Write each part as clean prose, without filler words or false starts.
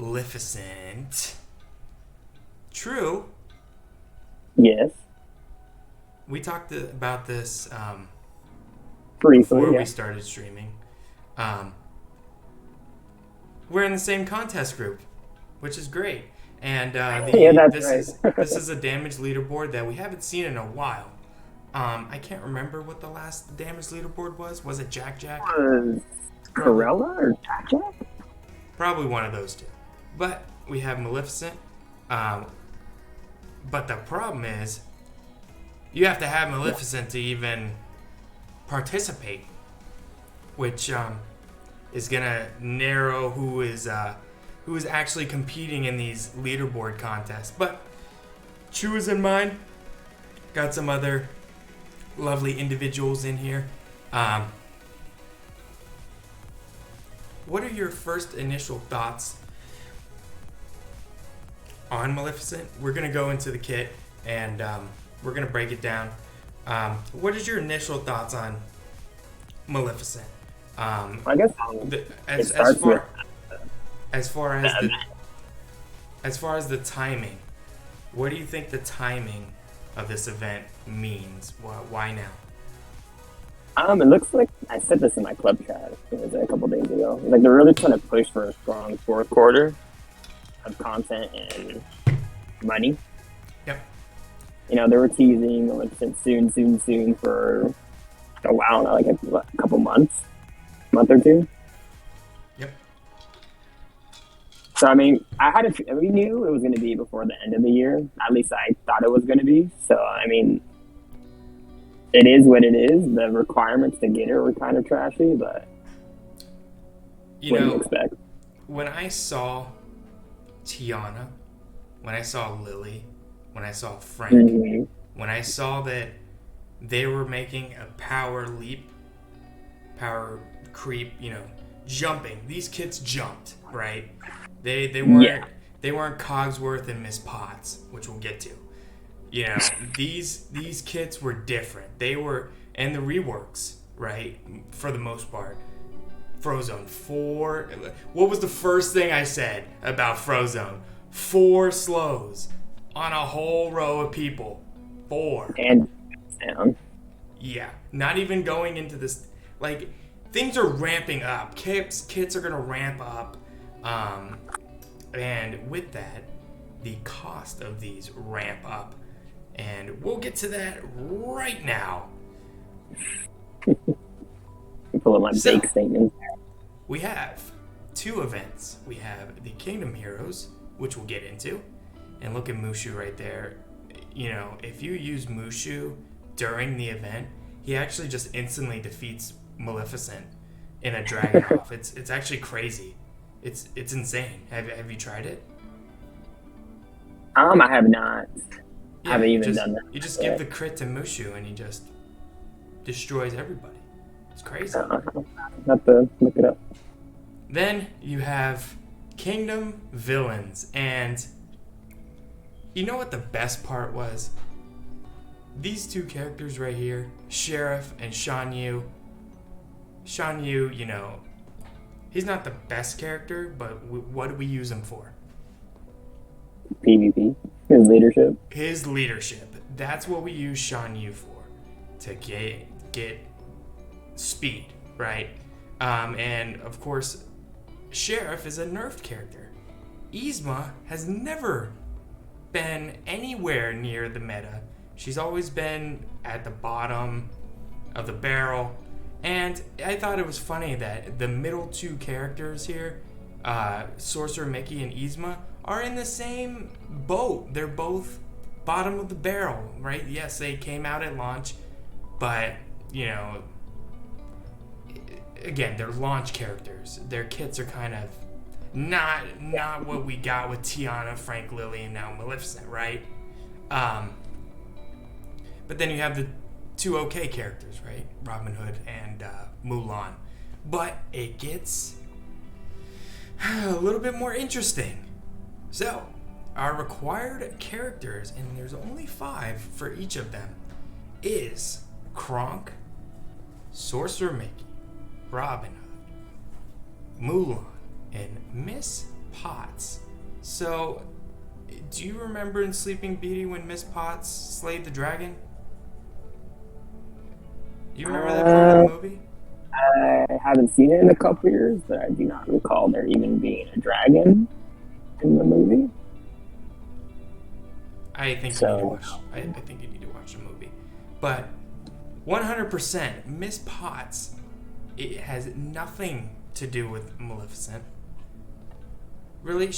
Maleficent. True. Yes. We talked about this Briefly, before yeah. we started streaming. We're in the same contest group, which is great. And Yeah, that's this right. is a damage leaderboard that we haven't seen in a while. I can't remember what the last damage leaderboard was. Was it Jack Jack? Was Corella or Jack Jack? Probably one of those two. But we have Maleficent. But the problem is, you have to have Maleficent to even participate, which is gonna narrow who is actually competing in these leaderboard contests. But choose in mind, got some other lovely individuals in here. What are your first initial thoughts on Maleficent? We're gonna go into the kit and we're gonna break it down. What is your initial thoughts on Maleficent? I guess As far as the timing, what do you think the timing of this event means? Why now? it looks like I said this in my club chat. It was a couple days ago. Like they're really trying to push for a strong fourth quarter of content and money. Yep. You know, they were teasing Maleficent soon for a while now, like a couple months, month or two. Yep. So I mean, we knew it was going to be before the end of the year. At least I thought it was going to be. So I mean, it is what it is. The requirements to get her were kind of trashy, but You what do know, you expect? when I saw Tiana, when I saw Lily, when I saw Frank, Mhm. when I saw that they were making a power leap, power creep, jumping. These kids jumped, right? They weren't Yeah. they weren't Cogsworth and Miss Potts, which we'll get to. You know, these kids were different. They were, and the reworks, right? For the most part. Frozone 4. What was the first thing I said about Frozone? 4 slows on a whole row of people. 4. And down. Yeah, not even going into this. Like, things are ramping up. Kits are gonna ramp up, and with that, the cost of these ramp up, and we'll get to that right now. Pull up my So- bake statement. We have 2 events. We have the Kingdom Heroes, which we'll get into, and look at Mushu right there. You know, if you use Mushu during the event, he actually just instantly defeats Maleficent in a dragon off. It's actually crazy. It's insane. Have you tried it? I have not. I haven't you even just, done that. You just give the crit to Mushu and he just destroys everybody. It's crazy. Have to look it up. Then you have Kingdom Villains, and you know what the best part was? These 2 characters right here, Sheriff and Shan Yu. Shan Yu, he's not the best character, but what do we use him for? PvP. His leadership. His leadership. That's what we use Shan Yu for, to get speed, right? And of course, Sheriff is a nerfed character. Yzma has never been anywhere near the meta. She's always been at the bottom of the barrel. And I thought it was funny that the middle 2 characters here, Sorcerer Mickey and Yzma, are in the same boat. They're both bottom of the barrel, right? Yes, they came out at launch, but, again, they're launch characters. Their kits are kind of not what we got with Tiana, Frank, Lily, and now Maleficent, right? But then you have the 2 okay characters, right? Robin Hood and Mulan. But it gets a little bit more interesting. So, our required characters, and there's only 5 for each of them, is Kronk, Sorcerer Mickey, Robin Hood, Mulan, and Miss Potts. So, do you remember in Sleeping Beauty when Miss Potts slayed the dragon? Do you remember that part of the movie? I haven't seen it in a couple years, but I do not recall there even being a dragon in the movie. I think you need to watch. I think you need to watch the movie, but 100% Miss Potts. It has nothing to do with Maleficent. Really,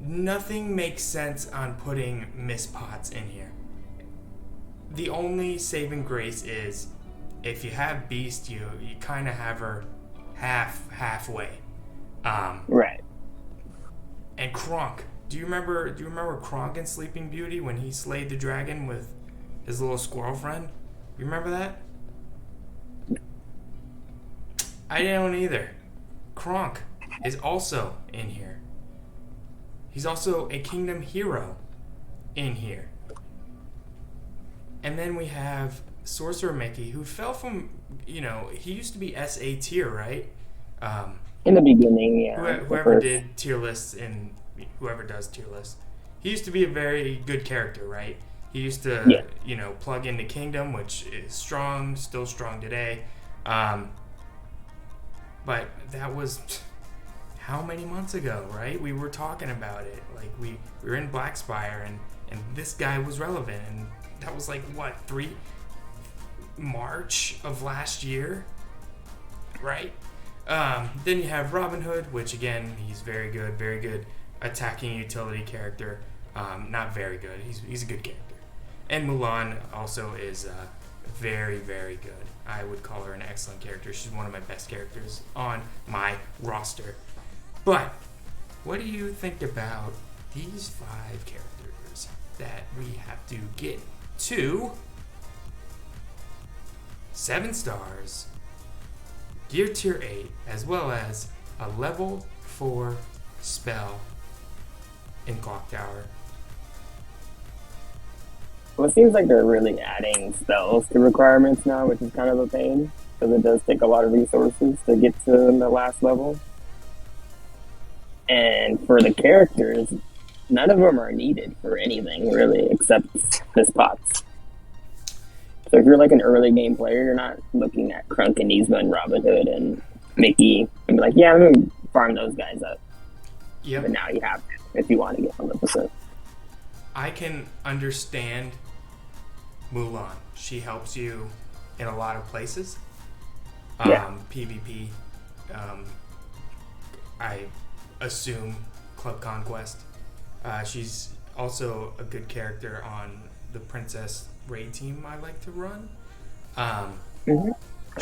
nothing makes sense on putting Miss Potts in here. The only saving grace is if you have Beast, you kind of have her halfway. Right. And Kronk. Do you remember Kronk in Sleeping Beauty when he slayed the dragon with his little squirrel friend? You remember that? I don't either. Kronk is also in here. He's also a kingdom hero in here. And then we have Sorcerer Mickey, who fell from, he used to be SA tier, right? In the beginning, yeah. Whoever did tier lists and whoever does tier lists. He used to be a very good character, right? He used to, plug into Kingdom, which is strong, still strong today. But that was how many months ago, right? We were talking about it. Like, we were in Blackspire, and this guy was relevant. And that was like, what, March of last year? Right? Then you have Robin Hood, which, again, he's very good attacking utility character. Not very good. He's a good character. And Mulan also is very, very good. I would call her an excellent character. She's one of my best characters on my roster. But what do you think about these 5 characters that we have to get to 7 stars, gear tier 8, as well as a level 4 spell in Clock Tower? Well, it seems like they're really adding spells to requirements now, which is kind of a pain, because it does take a lot of resources to get to the last level. And for the characters, none of them are needed for anything, really, except Miss Potts. So if you're like an early game player, you're not looking at Krunk and Yzma and Robin Hood and Mickey and be like, yeah, I'm going to farm those guys up. Yep. But now you have to if you want to get 100%. I can understand Mulan. She helps you in a lot of places. PvP. I assume Club Conquest. She's also a good character on the Princess raid team I like to run.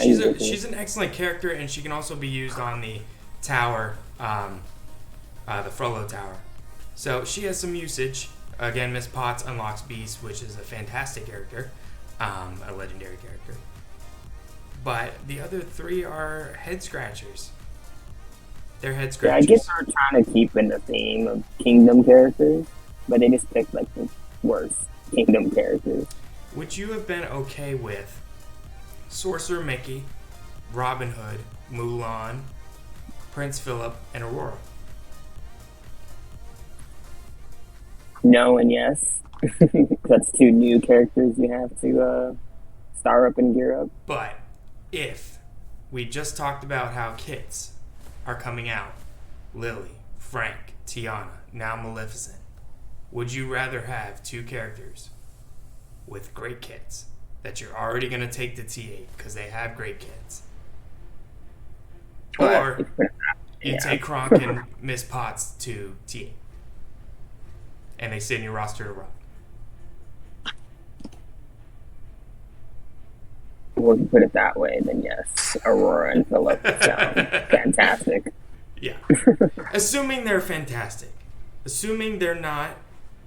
She's an excellent character, and she can also be used on the tower, the Frollo Tower. So she has some usage. Again, Miss Potts unlocks Beast, which is a fantastic character, a legendary character. But the other 3 are head scratchers. They're head scratchers. Yeah, I guess they're trying to keep in the theme of Kingdom characters, but they just picked like the worst Kingdom characters. Would you have been okay with Sorcerer Mickey, Robin Hood, Mulan, Prince Philip, and Aurora? No and yes. That's 2 new characters you have to star up and gear up. But if we just talked about how kits are coming out, Lily, Frank, Tiana, now Maleficent, would you rather have 2 characters with great kits that you're already going to take to T8 because they have great kits, or you take Kronk and Miss Potts to T8 and they sit in your roster to rock? Well, if you put it that way, then yes, Aurora and Philip sound fantastic. Yeah. Assuming they're fantastic. Assuming they're not,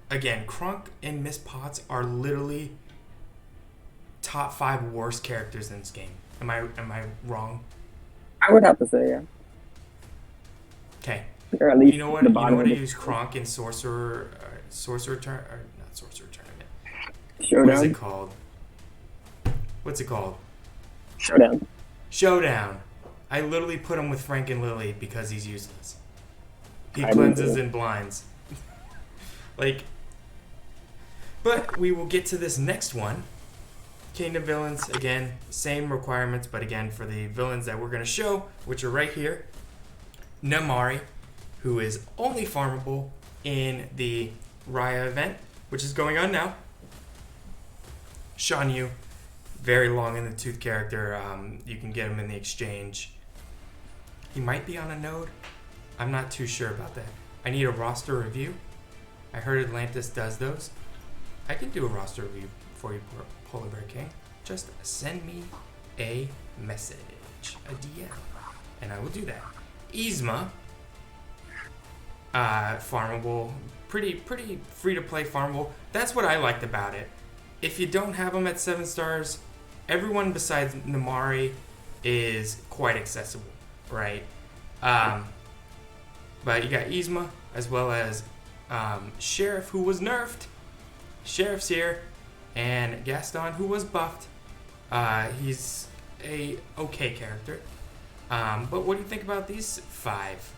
again, Kronk and Miss Potts are literally top 5 worst characters in this game. Am I wrong? I would have to say, yeah. Okay. Or at least you know what? I use Kronk in Sorcerer Tournament. Showdown. What is it called? What's it called? Showdown. Showdown. I literally put him with Frank and Lily because he's useless. He I do cleanses too. and blinds. Like, but we will get to this next one. Kingdom villains, again, same requirements, but again, for the villains that we're going to show, which are right here, Namari, who is only farmable in the Raya event, which is going on now. Shan Yu, very long in the tooth character. You can get him in the exchange. He might be on a node. I'm not too sure about that. I need a roster review. I heard Atlantis does those. I can do a roster review for you, Polar Bear King. Just send me a message, a DM, and I will do that. Yzma, farmable, pretty free to play farmable. That's what I liked about it. If you don't have them at 7 stars, everyone besides Namari is quite accessible, right? But you got Yzma as well as Sheriff, who was nerfed. Sheriff's here, and Gaston, who was buffed. He's a okay character. But what do you think about these 5?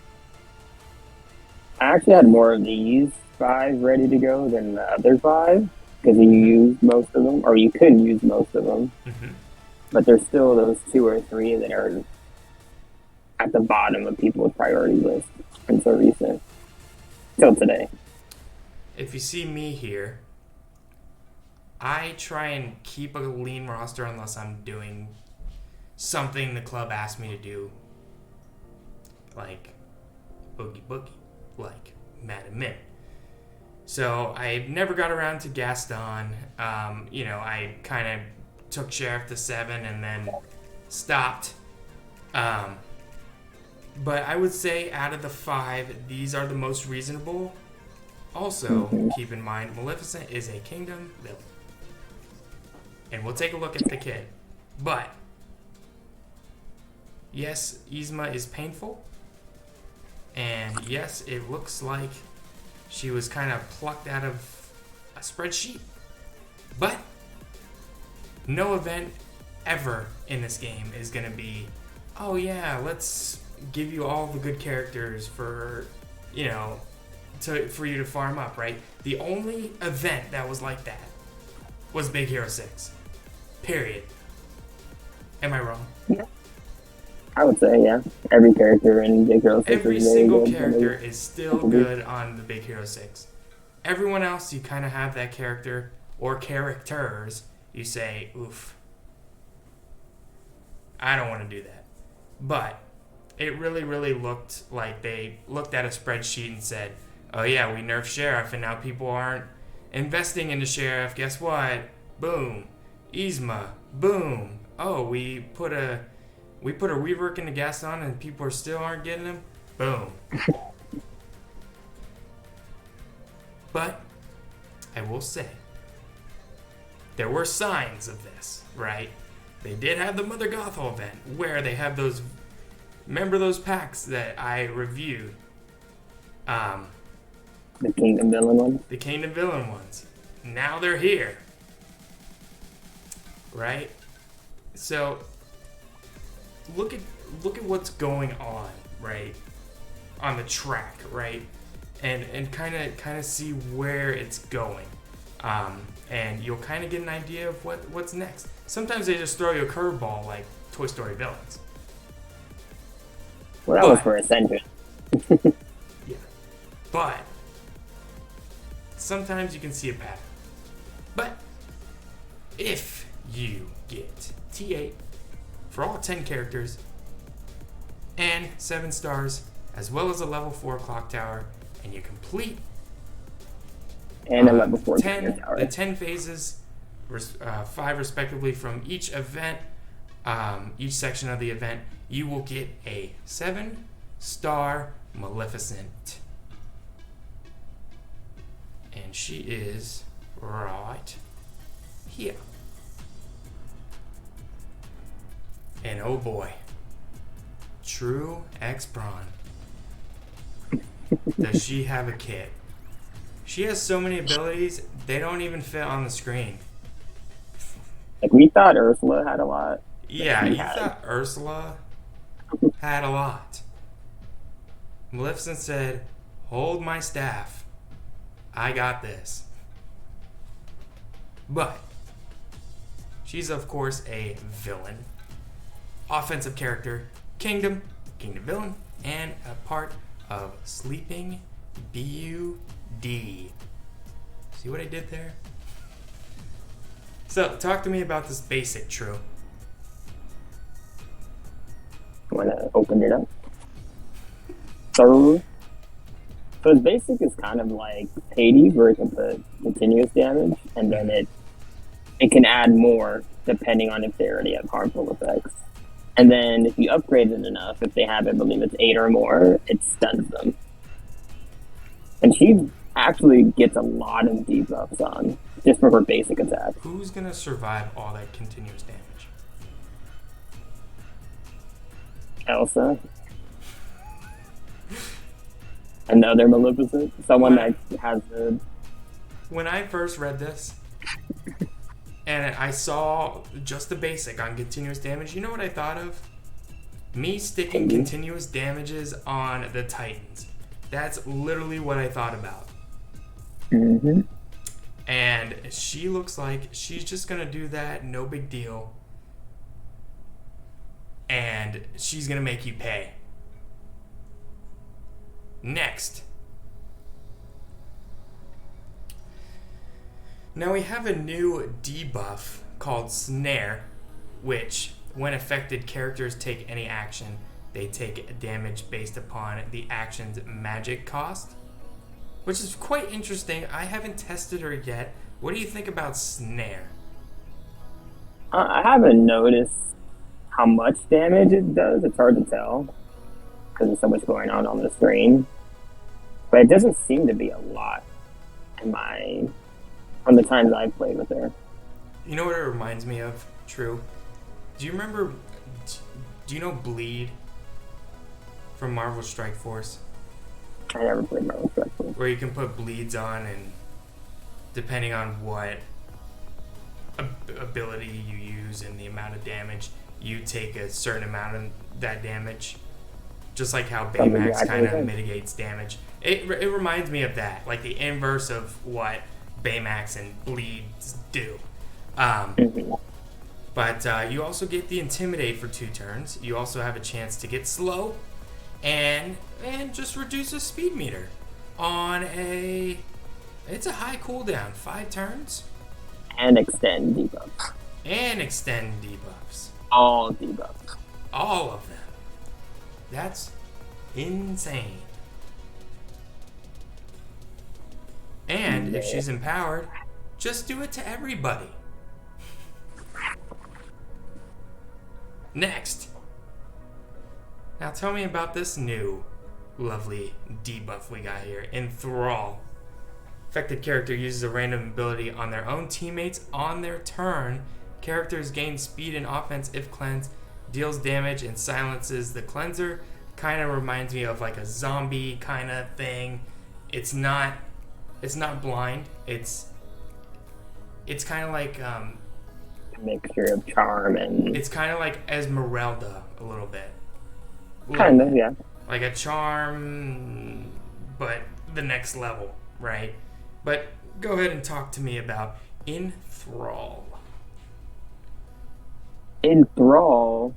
I actually had more of these 5 ready to go than the other 5 because you use most of them, or you could use most of them. Mm-hmm. But there's still those 2 or 3 that are at the bottom of people's priority list until recent, till today. If you see me here, I try and keep a lean roster unless I'm doing something the club asked me to do, like Boogie Boogie, like Mad and Min. So I never got around to Gaston. I kind of took Sheriff to 7 and then stopped. But I would say out of the 5, these are the most reasonable. Also, keep in mind, Maleficent is a kingdom villain. And we'll take a look at the kid. But, yes, Yzma is painful. And yes, it looks like she was kind of plucked out of a spreadsheet. But, no event ever in this game is going to be, oh yeah, let's give you all the good characters for, for you to farm up, right? The only event that was like that was Big Hero 6. Period. Am I wrong? Yeah. I would say, yeah. Every character in Big Hero 6 Every is very single good. character is still good on the Big Hero 6. Everyone else, you kind of have that character or characters, you say, oof, I don't want to do that. But it really, really looked like they looked at a spreadsheet and said, oh yeah, we nerfed Sheriff and now people aren't investing into Sheriff. Guess what? Boom. Yzma. Boom. Oh, we put a rework into Gaston and people still aren't getting him. Boom. But I will say, there were signs of this, right? They did have the Mother Gothel event where they have those. Remember those packs that I reviewed? The Kingdom Villain ones? The Kingdom Villain ones. Now they're here. Right? So look at what's going on, right? On the track, right? And kind of see where it's going. And you'll kind of get an idea of what's next. Sometimes they just throw you a curveball like Toy Story villains. Well, that was for Ascension. Yeah. But sometimes you can see a pattern. But if you get T8 for all 10 characters and 7 stars, as well as a level 4 clock tower, and you complete And a level 4 tower. the 10 phases, 5 respectively from each event, each section of the event, you will get a 7-star Maleficent. And she is right here. And oh boy, Truexpron. Does she have a kit? She has so many abilities, they don't even fit on the screen. Like, we thought Ursula had a lot. Yeah, you thought Ursula had a lot. Maleficent said, hold my staff. I got this. But she's, of course, a villain. Offensive character, Kingdom villain, and a part of Sleeping B.U.D. See what I did there? So, talk to me about this basic, True. Want to open it up? So its basic is kind of like Hades, where it can put continuous damage, and then it can add more depending on if they already have harmful effects. And then if you upgrade it enough, if they have, I believe it's 8 or more, it stuns them. And she actually gets a lot of debuffs on, just for her basic attack. Who's going to survive all that continuous damage? Elsa. Another Maleficent. Someone that has the... When I first read this, and I saw just the basic on continuous damage, you know what I thought of? Me sticking continuous damages on the Titans. That's literally what I thought about. Mm-hmm. And she looks like she's just going to do that, no big deal. And she's going to make you pay. Next. Now we have a new debuff called Snare, which, when affected, characters take any action. They take damage based upon the action's magic cost, which is quite interesting. I haven't tested her yet. What do you think about Snare? I haven't noticed how much damage it does. It's hard to tell because there's so much going on the screen. But it doesn't seem to be a lot from the times I've played with her. You know what it reminds me of, True? Do you know Bleed from Marvel Strike Force? I never played Marvel Strike Force. Where you can put bleeds on, and depending on what ability you use and the amount of damage, you take a certain amount of that damage. Just like how Baymax kind of mitigates damage. It reminds me of that, like the inverse of what Baymax and bleeds do. But you also get the Intimidate for 2 turns. You also have a chance to get slow and just reduce the speed meter on it's a high cooldown, 5 turns. And extend debuffs. All debuffs. All of them. That's insane. And if she's empowered, just do it to everybody. Next. Now tell me about this new lovely debuff we got here. Enthrall. Affected character uses a random ability on their own teammates on their turn. Characters gain speed and offense if cleansed. Deals damage and silences the cleanser. Kind of reminds me of like a zombie kind of thing. It's not blind. It's kind of like a mixture of charm and... It's kind of like Esmeralda a little bit. Kind of, yeah. Like a charm, but the next level, right? But go ahead and talk to me about Enthrall. Enthrall.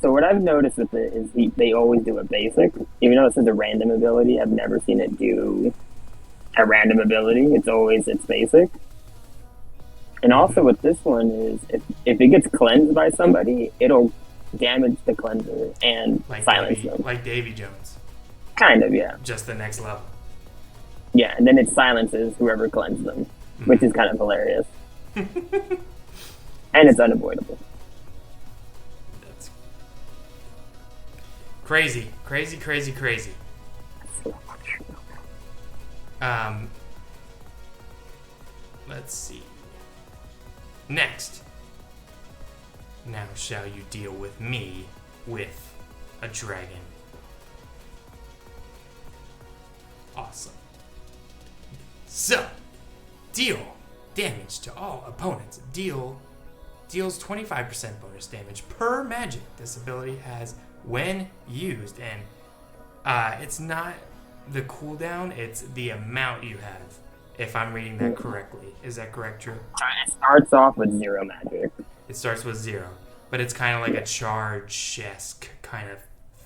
So what I've noticed with it is they always do a basic. Even though this is a random ability, I've never seen it do a random ability. It's always its basic. And also with this one is if it gets cleansed by somebody, it'll damage the cleanser and silence them. Like Davy Jones. Kind of, yeah. Just the next level. Yeah, and then it silences whoever cleansed them, which is kind of hilarious. And it's unavoidable. That's crazy. Let's see. Next. Now shall you deal with me with a dragon. Awesome. So, deal damage to all opponents. Deals 25% bonus damage per magic this ability has when used, and it's not the cooldown, it's the amount you have, if I'm reading that correctly. Is that correct, True? It starts off with 0 magic. It starts with 0, but it's kind of like a charge-esque kind of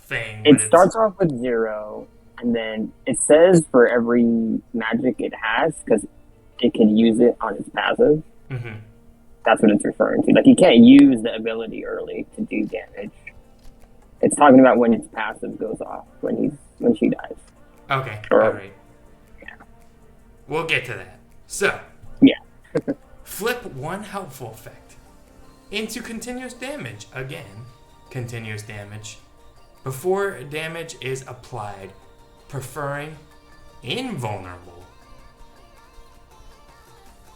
thing. It starts off with 0, and then it says for every magic it has, because it can use it on its passive. Mm-hmm. That's what it's referring to. Like, you can't use the ability early to do damage. It's talking about when its passive goes off, when she dies. Okay, alright. Yeah. We'll get to that. So, yeah. flip one helpful effect into continuous damage. Again, continuous damage. Before damage is applied, preferring invulnerable.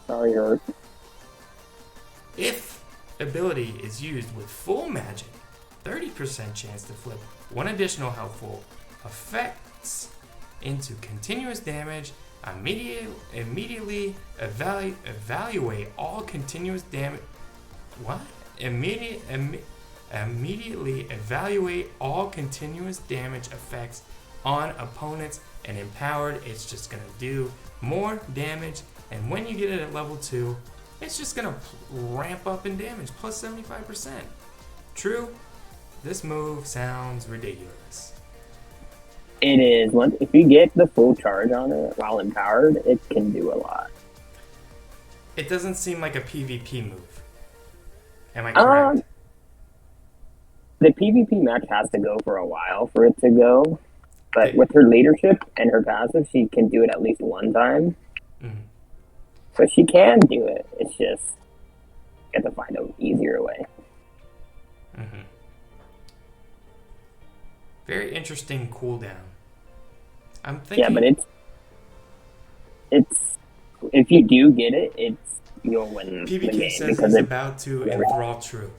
Sorry, hurt. If ability is used with full magic, 30% chance to flip one additional helpful effects into continuous damage. Immediately evaluate all continuous damage. What? Immediately evaluate all continuous damage effects on opponents, and empowered, it's just gonna do more damage. And when you get it at level 2, it's just gonna ramp up in damage, plus 75%. True, this move sounds ridiculous. It is. If you get the full charge on it while empowered, it can do a lot. It doesn't seem like a PvP move. Am I correct? The PvP match has to go for a while for it to go. But with her leadership and her passive, she can do it at least one time. Mm-hmm. So she can do it. It's just you have to find an easier way. Mm-hmm. Very interesting cooldown. I'm thinking. Yeah, but it's if you do get it, you'll win. PvK the game says because he's about to enthrall True.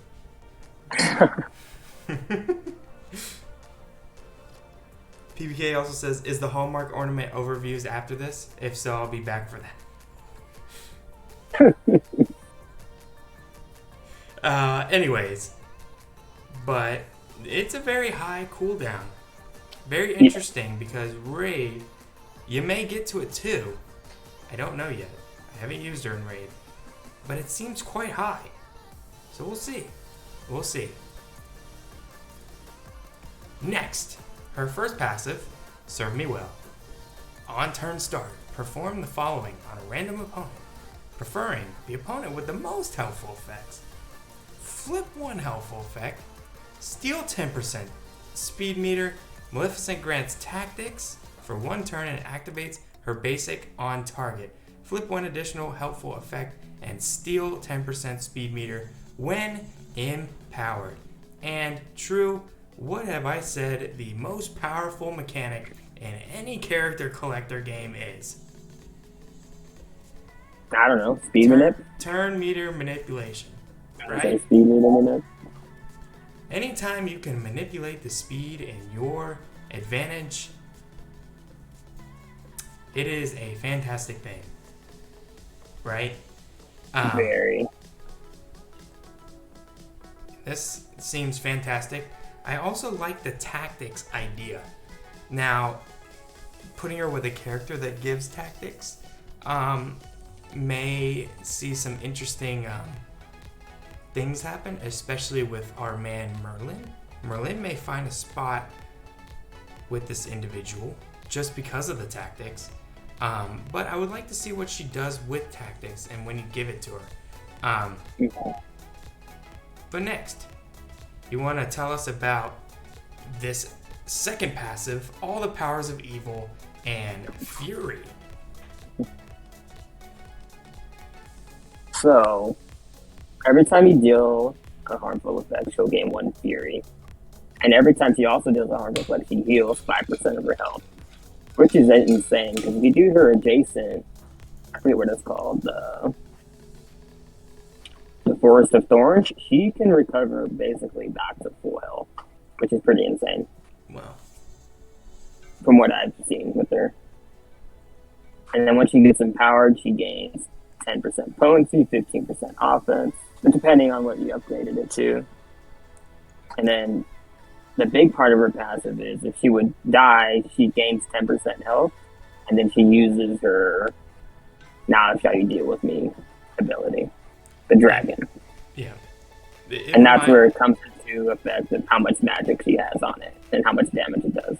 PBK also says, is the Hallmark ornament overviews after this? If so, I'll be back for that. Anyways, but it's a very high cooldown. Very interesting because Raid, you may get to it too. I don't know yet. I haven't used her in Raid, but it seems quite high. So we'll see. We'll see. Next, her first passive, Serve Me Well. On turn start, perform the following on a random opponent, preferring the opponent with the most helpful effects. Flip one helpful effect, steal 10% speed meter. Maleficent grants tactics for one turn and activates her basic on target. Flip one additional helpful effect and steal 10% speed meter when empowered. And True, what have I said the most powerful mechanic in any character collector game is? I don't know. Speed manip? Turn meter manipulation. Right? Okay, speed meter manip. Anytime you can manipulate the speed in your advantage, it is a fantastic thing. Right? Very. This seems fantastic. I also like the tactics idea. Now, putting her with a character that gives tactics may see some interesting things happen, especially with our man Merlin. Merlin may find a spot with this individual just because of the tactics. But I would like to see what she does with tactics and when you give it to her. But next, you want to tell us about this second passive, All the Powers of Evil and Fury. So, every time you deal a harmful effect, she'll gain 1 Fury. And every time she also deals a harmful effect, she heals 5% of her health. Which is insane, because if you do her adjacent, I forget what it's called, the Forest of Thorns, she can recover basically back to full health, which is pretty insane. Wow. From what I've seen with her. And then once she gets empowered, she gains 10% potency, 15% offense, depending on what you upgraded it to. And then the big part of her passive is if she would die, she gains 10% health, and then she uses her "Now shall you deal with me" ability, the dragon. Yeah. And that's where it comes into effect of how much magic she has on it and how much damage it does.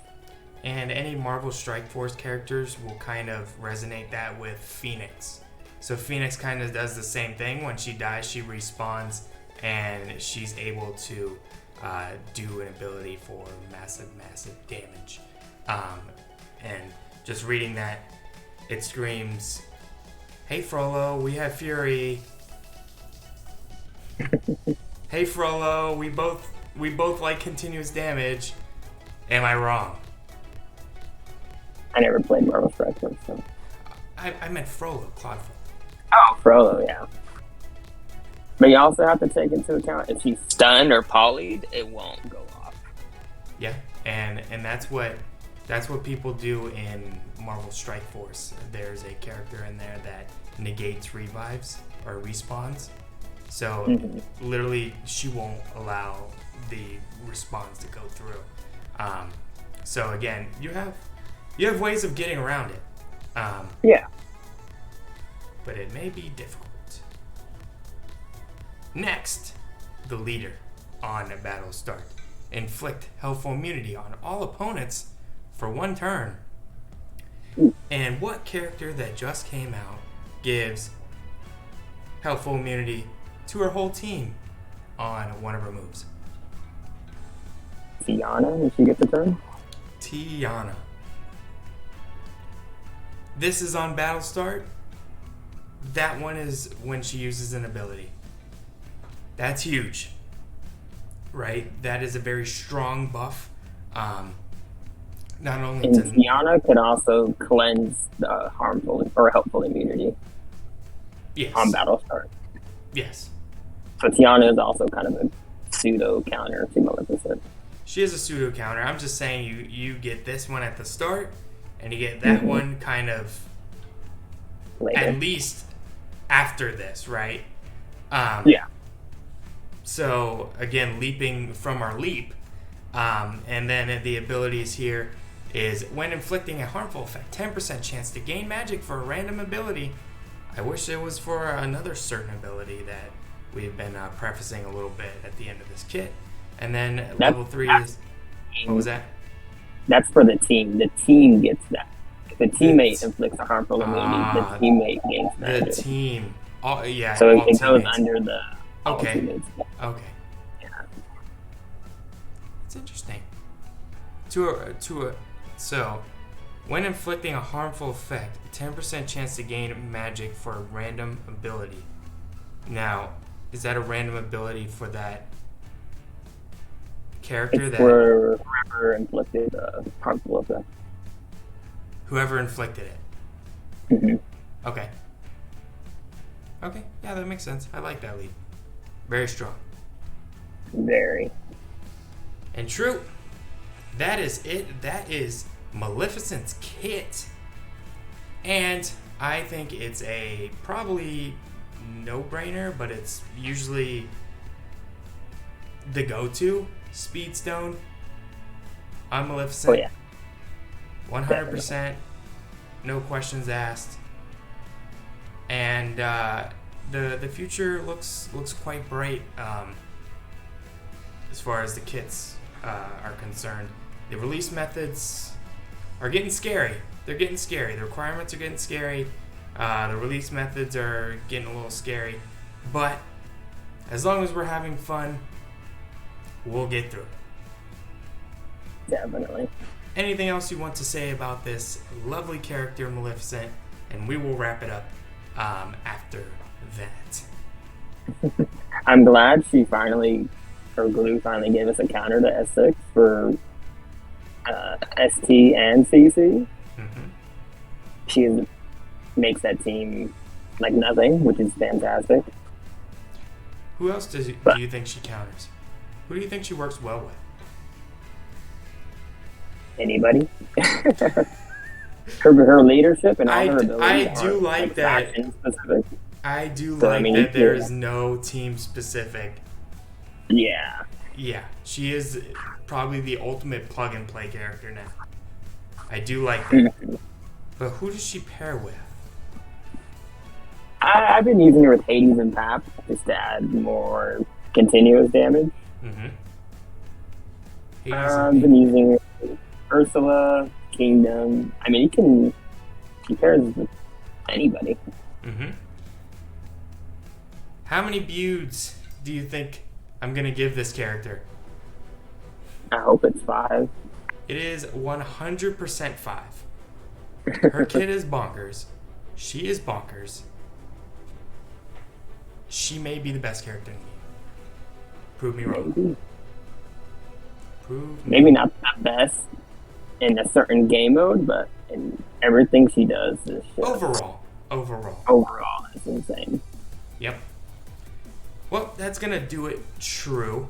And any Marvel Strike Force characters will kind of resonate that with Phoenix. So Phoenix kind of does the same thing. When she dies, she respawns, and she's able to do an ability for massive damage. And just reading that, it screams, "Hey Frollo, we have Fury." "Hey Frollo, we both like continuous damage." Am I wrong? I never played Marvel Strike Force, so. I meant Frollo, Claude Frollo. Oh, Frollo, yeah. But you also have to take into account if she's stunned or polyed, it won't go off. Yeah, and that's what people do in Marvel Strike Force. There's a character in there that negates revives or respawns. So literally, she won't allow the respawns to go through. So again, you have ways of getting around it. Yeah. But it may be difficult. Next, the leader on a battle start. Inflict helpful immunity on all opponents for 1 turn. And what character that just came out gives helpful immunity to her whole team on one of her moves? Tiana, when she gets the turn? Tiana. This is on battle start. That one is when she uses an ability. That's huge, right? That is a very strong buff. Not only and Tiana could also cleanse harmful or helpful immunity. Yes. On battle start. Yes. So Tiana is also kind of a pseudo counter to Maleficent. She is a pseudo counter. I'm just saying you get this one at the start, and you get that one kind of later. At least after this, right? Yeah. So again, leaping from our leap, and then the abilities here is when inflicting a harmful effect, 10% chance to gain magic for a random ability. I wish it was for another certain ability that we've been prefacing a little bit at the end of this kit. And then level 3 is... What was that? That's for the team. The team gets that. If a teammate inflicts a harmful immunity, the teammate gains magic. The team. Yeah. So it goes under the... Okay. Yeah. It's interesting. So, when inflicting a harmful effect, 10% chance to gain magic for a random ability. Now, is that a random ability for that character? It's for whoever inflicted a harmful effect. Whoever inflicted it. Okay. Okay, yeah, that makes sense. I like that lead. Very strong. Very. And true. That is it. That is Maleficent's kit. And I think it's a probably no-brainer, but it's usually the go-to Speedstone on Maleficent. Oh, yeah. 100%. No questions asked. And the future looks quite bright as far as the kits are concerned. The release methods are getting scary. They're getting scary. The requirements are getting scary. The release methods are getting a little scary. But as long as we're having fun, we'll get through it. Definitely. Anything else you want to say about this lovely character, Maleficent? And we will wrap it up after that. I'm glad Glue finally gave us a counter to S6 for ST and CC. She makes that team like nothing, which is fantastic. Who else do you think she counters? Who do you think she works well with? Anybody. her leadership and all her abilities. I do like that. Specific. I do like that there is no team specific. Yeah. Yeah, she is probably the ultimate plug and play character now. I do like that. But who does she pair with? I've been using her with Hades and Pap just to add more continuous damage. Mm-hmm. I've been using Ursula, Kingdom. I mean, she pairs with anybody. Mm-hmm. How many builds do you think I'm going to give this character? I hope it's 5. It is 100% 5. Her kid is bonkers. She is bonkers. She may be the best character in the game. Prove me wrong. Maybe not the best in a certain game mode, but in everything she does is just overall is insane. Yep. Well, that's gonna do it. True.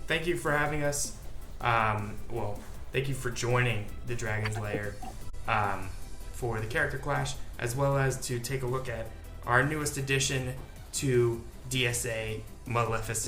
Thank you for having us. Thank you for joining the Dragon's Lair for the Character Clash, as well as to take a look at our newest addition to DSA, Maleficent.